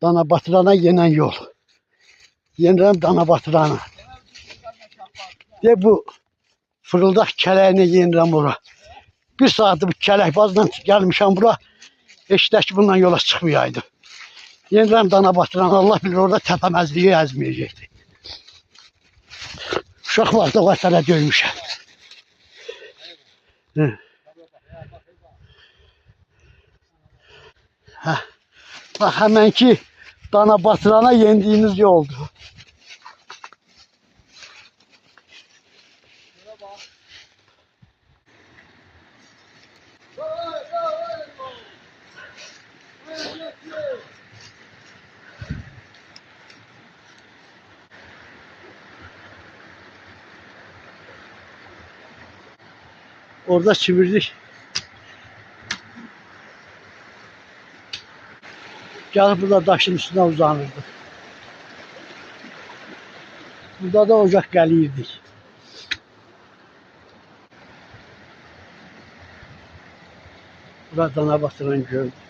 Dana batırana yenen yol. Yenirəm dana batırana. De bu fırıldaq kələyini yenirəm ora. Bir saatdır bu kələkbazla gəlmişəm bura. Eşitək ki bundan yola çıxmayaydı. Yenirəm dana batırana. Allah bilir orada təpəməzliyi əzməyəcəkdi. Uşaq vaxtı o əsərə döymüşəm. Bak hemen ki dana batırana yendiğiniz yoldu. Orada çevirdik. Gelip burada daşın üstüne uzanırdı. Burada da ocak gəlirdik. Burada dana batıran gördük.